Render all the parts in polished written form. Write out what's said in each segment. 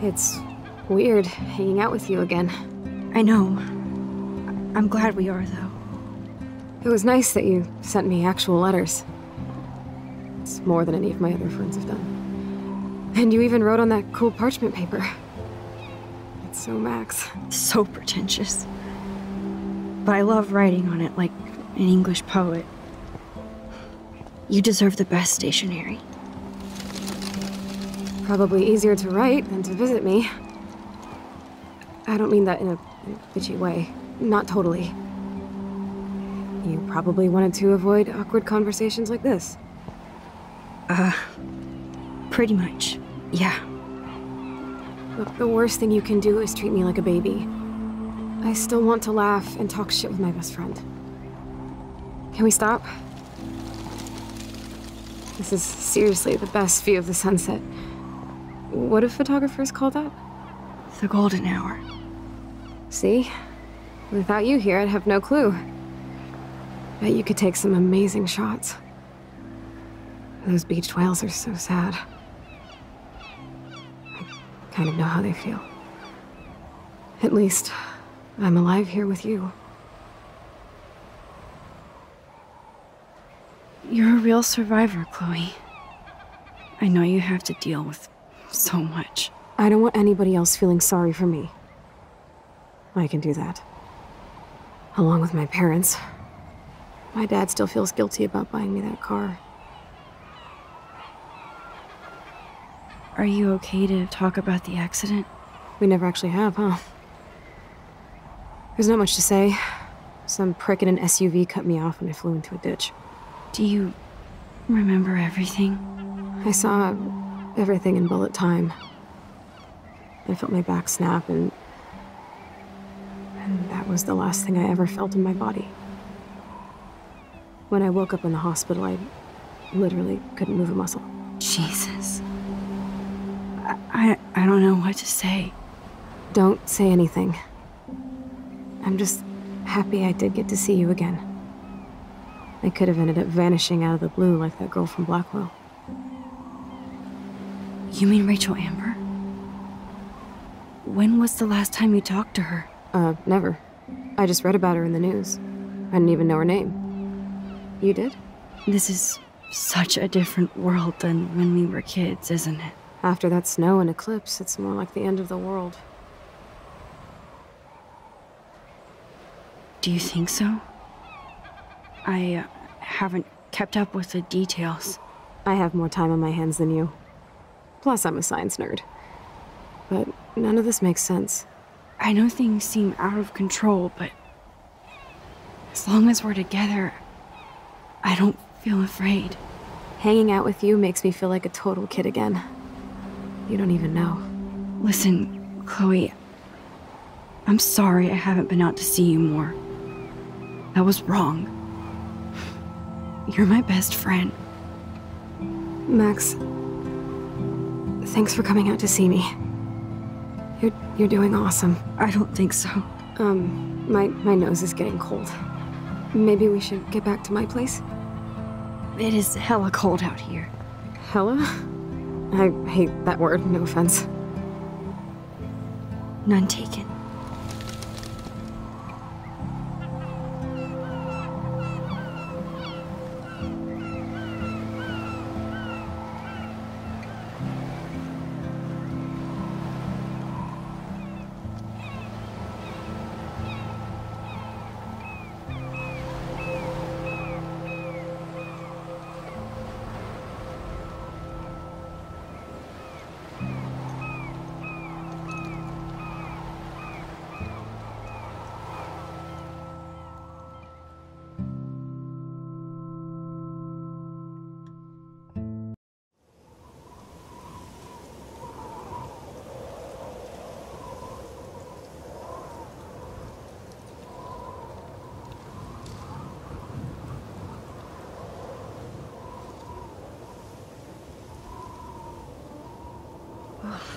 It's weird hanging out with you again. I know. I'm glad we are, though. It was nice that you sent me actual letters. It's more than any of my other friends have done. And you even wrote on that cool parchment paper. It's so Max. So pretentious. But I love writing on it like an English poet. You deserve the best stationery. Probably easier to write than to visit me. I don't mean that in a bitchy way. Not totally. You probably wanted to avoid awkward conversations like this. Pretty much, yeah. Look, the worst thing you can do is treat me like a baby. I still want to laugh and talk shit with my best friend. Can we stop? This is seriously the best view of the sunset. What do photographers call that? The golden hour. See? Without you here, I'd have no clue. Bet you could take some amazing shots. Those beached whales are so sad. I kind of know how they feel. At least, I'm alive here with you. You're a real survivor, Chloe. I know you have to deal with so much. I don't want anybody else feeling sorry for me. I can do that. Along with my parents. My dad still feels guilty about buying me that car. Are you okay to talk about the accident? We never actually have, huh? There's not much to say. Some prick in an SUV cut me off when I flew into a ditch. Do you remember everything? I saw everything in bullet time. I felt my back snap, and that was the last thing I ever felt in my body. When I woke up in the hospital, I literally couldn't move a muscle. Jesus. I don't know what to say. Don't say anything. I'm just happy I did get to see you again. I could have ended up vanishing out of the blue like that girl from Blackwell. You mean Rachel Amber? When was the last time you talked to her? Never. I just read about her in the news. I didn't even know her name. You did? This is such a different world than when we were kids, isn't it? After that snow and eclipse, it's more like the end of the world. Do you think so? I haven't kept up with the details. I have more time on my hands than you. Plus, I'm a science nerd. But none of this makes sense. I know things seem out of control, but as long as we're together, I don't feel afraid. Hanging out with you makes me feel like a total kid again. You don't even know. Listen, Chloe, I'm sorry I haven't been out to see you more. That was wrong. You're my best friend. Max, thanks for coming out to see me. You're doing awesome. I don't think so. My nose is getting cold. Maybe we should get back to my place? It is hella cold out here. Hella? I hate that word, no offense. None taken.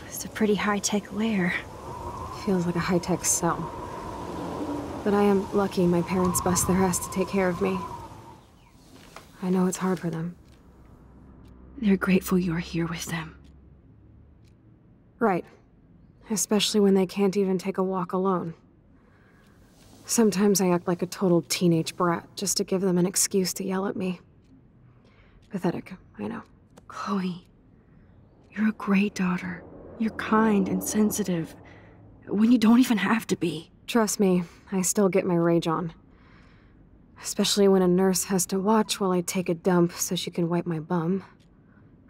It's a pretty high-tech lair. Feels like a high-tech cell. But I am lucky my parents bust their ass to take care of me. I know it's hard for them. They're grateful you're here with them. Right. especially when they can't even take a walk alone. Sometimes I act like a total teenage brat just to give them an excuse to yell at me. Pathetic, I know. Chloe, you're a great daughter. You're kind and sensitive when you don't even have to be. Trust me, I still get my rage on. Especially when a nurse has to watch while I take a dump so she can wipe my bum.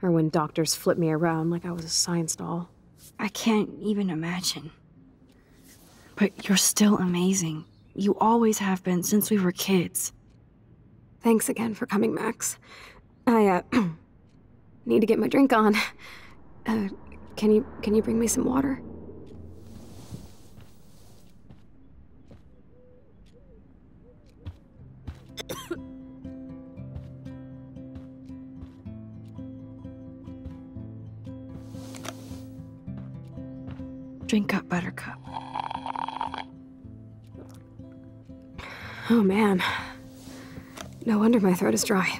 Or when doctors flip me around like I was a science doll. I can't even imagine. But you're still amazing. You always have been since we were kids. Thanks again for coming, Max. I, need to get my drink on. Can you bring me some water? Drink up, Buttercup. Oh man. No wonder my throat is dry.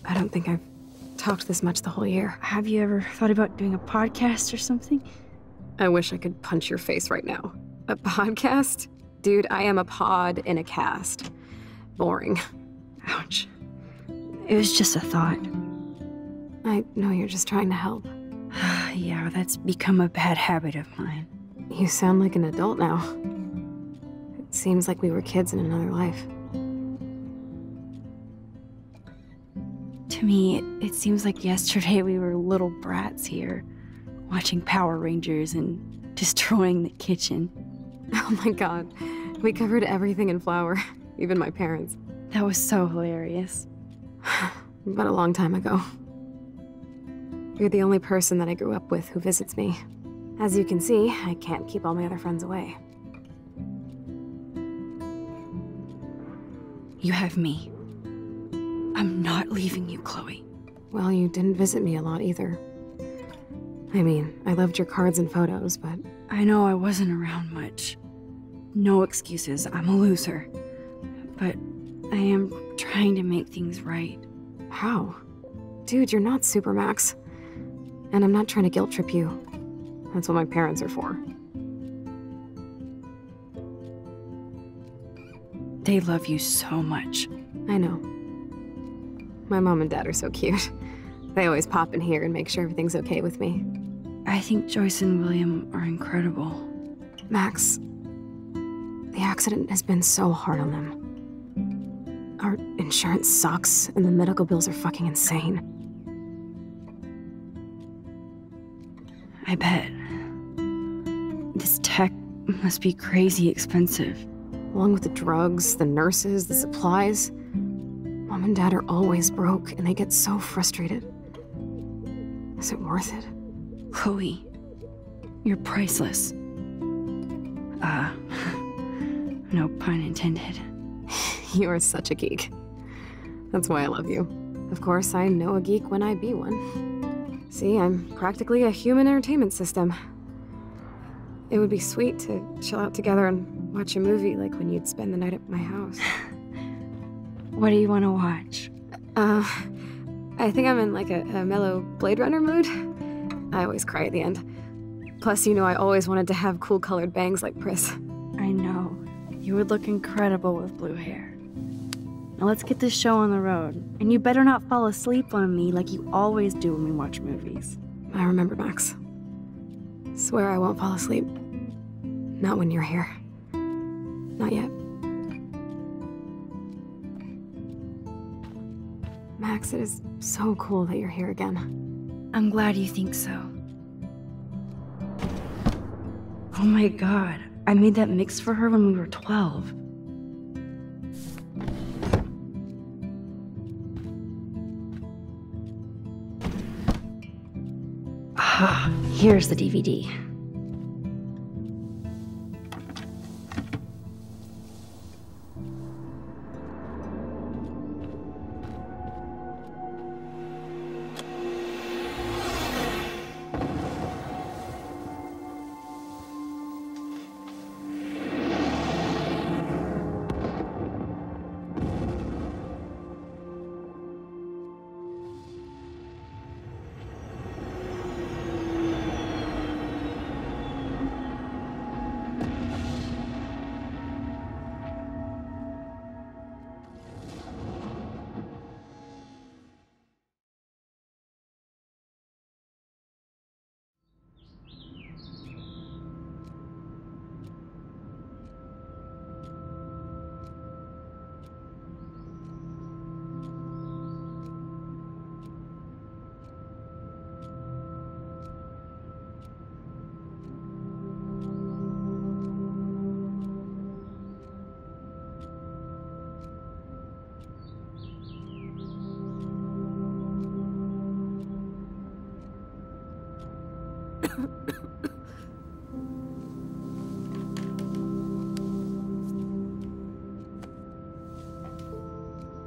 I don't think I've talked this much the whole year. Have you ever thought about doing a podcast or something? I wish I could punch your face right now. A podcast? Dude, I am a pod in a cast. Boring. Ouch. It was just a thought. I know you're just trying to help. Yeah, that's become a bad habit of mine. You sound like an adult now. It seems like we were kids in another life. To me, it seems like yesterday we were little brats here, watching Power Rangers and destroying the kitchen. Oh my god. We covered everything in flour. Even my parents. That was so hilarious. But a long time ago. You're the only person that I grew up with who visits me. As you can see, I can't keep all my other friends away. You have me. I'm not leaving you, Chloe. Well, you didn't visit me a lot either. I mean, I loved your cards and photos, but... I know I wasn't around much. No excuses, I'm a loser. But I am trying to make things right. How? Dude, you're not Supermax. And I'm not trying to guilt trip you. That's what my parents are for. They love you so much. I know. My mom and dad are so cute. They always pop in here and make sure everything's okay with me. I think Joyce and William are incredible. Max, the accident has been so hard on them. Our insurance sucks, and the medical bills are fucking insane. I bet. This tech must be crazy expensive. Along with the drugs, the nurses, the supplies. Mom and Dad are always broke, and they get so frustrated. Is it worth it? Chloe, you're priceless. No pun intended. You are such a geek. That's why I love you. Of course, I know a geek when I be one. See, I'm practically a human entertainment system. It would be sweet to chill out together and watch a movie like when you'd spend the night at my house. What do you want to watch? I think I'm in like a mellow Blade Runner mood. I always cry at the end. Plus, you know I always wanted to have cool colored bangs like Pris. I know. You would look incredible with blue hair. Now let's get this show on the road. And you better not fall asleep on me like you always do when we watch movies. I remember, Max. Swear I won't fall asleep. Not when you're here. Not yet. Max, it is so cool that you're here again. I'm glad you think so. Oh my god, I made that mix for her when we were 12. Ah, here's the DVD.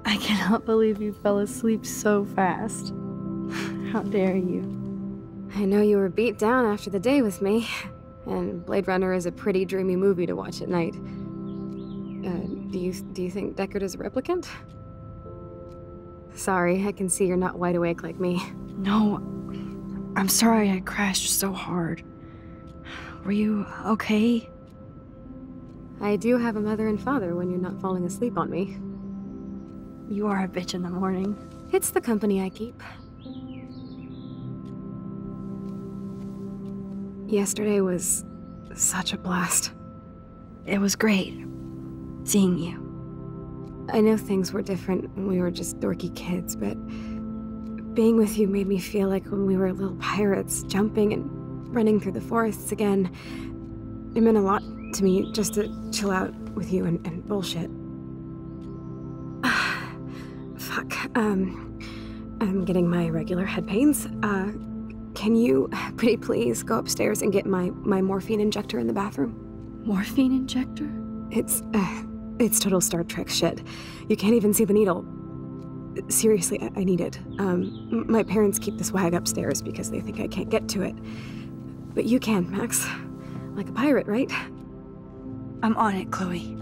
I cannot believe you fell asleep so fast. How dare you? I know you were beat down after the day with me, and Blade Runner is a pretty dreamy movie to watch at night. Do you think Deckard is a replicant? Sorry, I can see you're not wide awake like me. No, I'm sorry I crashed so hard. Were you okay? I do have a mother and father when you're not falling asleep on me. You are a bitch in the morning. It's the company I keep. Yesterday was such a blast. It was great seeing you. I know things were different when we were just dorky kids, but being with you made me feel like when we were little pirates, jumping and running through the forests again. It meant a lot to me just to chill out with you and bullshit. Fuck. I'm getting my regular head pains. Can you, pretty please, go upstairs and get my morphine injector in the bathroom? Morphine injector? It's total Star Trek shit. You can't even see the needle. Seriously, I need it. My parents keep the swag upstairs because they think I can't get to it. But you can, Max. Like a pirate, right? I'm on it, Chloe.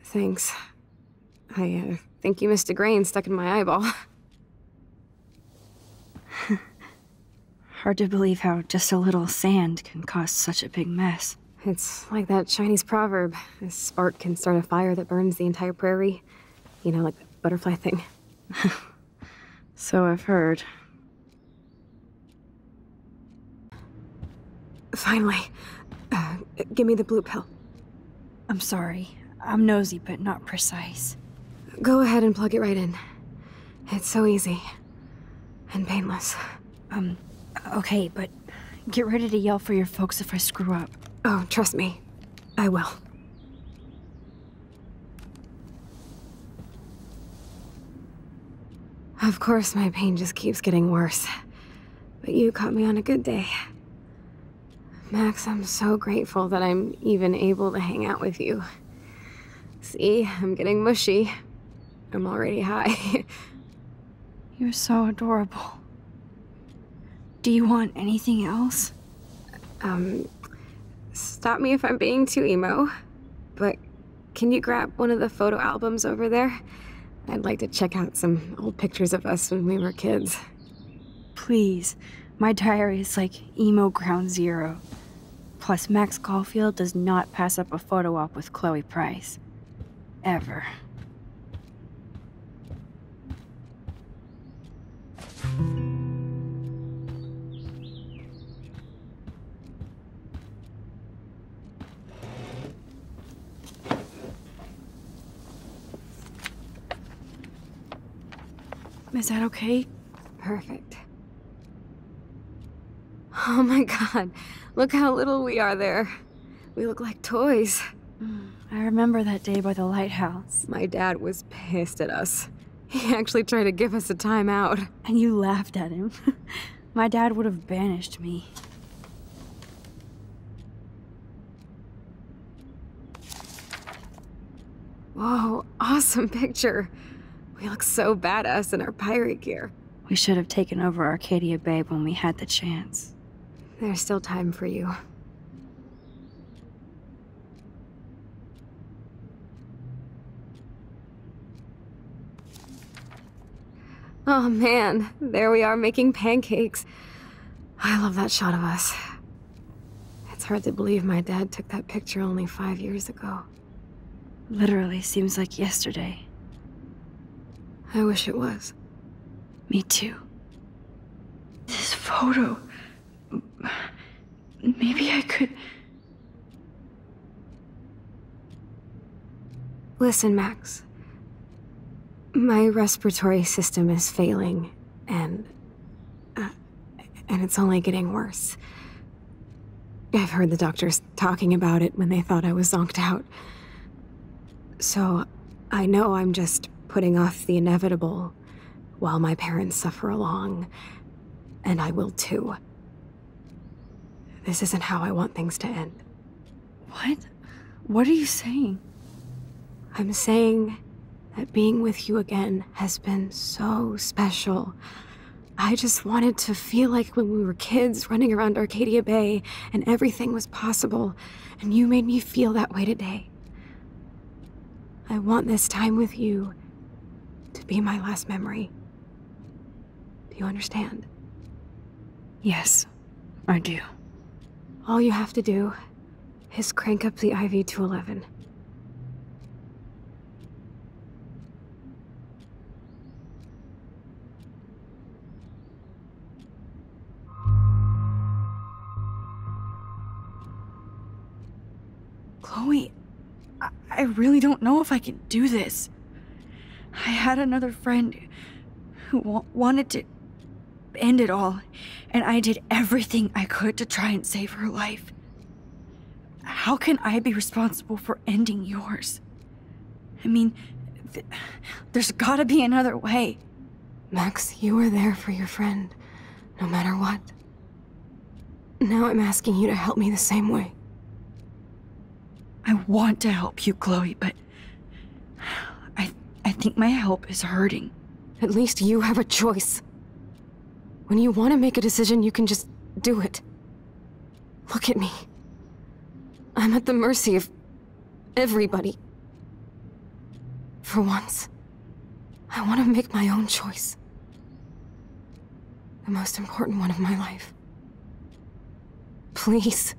Thanks. I think you missed a grain stuck in my eyeball. Hard to believe how just a little sand can cause such a big mess. It's like that Chinese proverb. A spark can start a fire that burns the entire prairie. You know, like the butterfly thing. So I've heard. Finally. Give me the blue pill. I'm sorry. I'm nosy, but not precise. Go ahead and plug it right in. It's so easy. And painless. Okay, but get ready to yell for your folks if I screw up. Oh, trust me. I will. Of course, my pain just keeps getting worse. But you caught me on a good day. Max, I'm so grateful that I'm even able to hang out with you. See, I'm getting mushy. I'm already high. You're so adorable. Do you want anything else? Stop me if I'm being too emo, but can you grab one of the photo albums over there? I'd like to check out some old pictures of us when we were kids. Please. My diary is like emo ground zero. Plus, Max Caulfield does not pass up a photo op with Chloe Price. Ever. Is that okay? Perfect. Oh my god, look how little we are there. We look like toys. I remember that day by the lighthouse. My dad was pissed at us. He actually tried to give us a timeout. And you laughed at him. My dad would have banished me. Whoa, awesome picture. We look so badass in our pirate gear. We should have taken over Arcadia Bay when we had the chance. There's still time for you. Oh man, there we are making pancakes. I love that shot of us. It's hard to believe my dad took that picture only 5 years ago. Literally seems like yesterday. I wish it was. Me too. This photo... Maybe I could... Listen, Max. My respiratory system is failing, and it's only getting worse. I've heard the doctors talking about it when they thought I was zonked out. So, I know I'm just putting off the inevitable while my parents suffer along, and I will too. This isn't how I want things to end. What? What are you saying? I'm saying that being with you again has been so special. I just wanted to feel like when we were kids running around Arcadia Bay and everything was possible, and you made me feel that way today. I want this time with you to be my last memory. Do you understand? Yes, I do. All you have to do is crank up the IV to 11. Chloe, I really don't know if I can do this. I had another friend who wanted to end it all, and I did everything I could to try and save her life. How can I be responsible for ending yours? I mean, there's gotta be another way. Max, you were there for your friend, no matter what. Now I'm asking you to help me the same way. I want to help you, Chloe, but I think my help is hurting. At least you have a choice. When you want to make a decision, you can just do it. Look at me. I'm at the mercy of everybody. For once, I want to make my own choice. The most important one of my life. Please.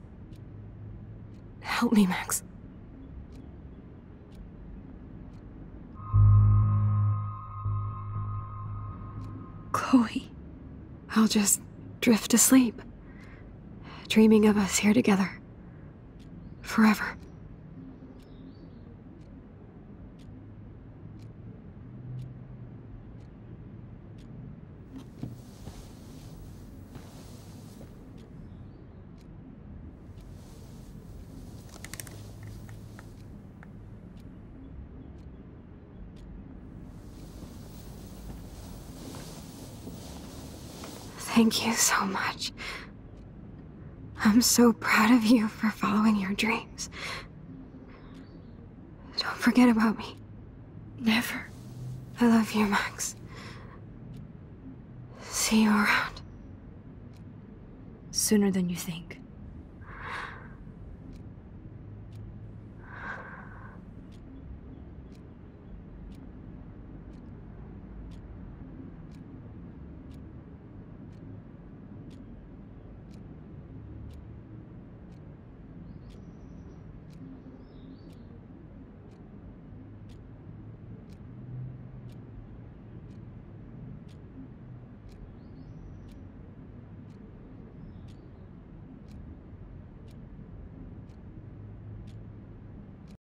Help me, Max. Chloe. I'll just drift to sleep, dreaming of us here together. Forever. Thank you so much. I'm so proud of you for following your dreams. Don't forget about me. Never. I love you, Max. See you around. Sooner than you think.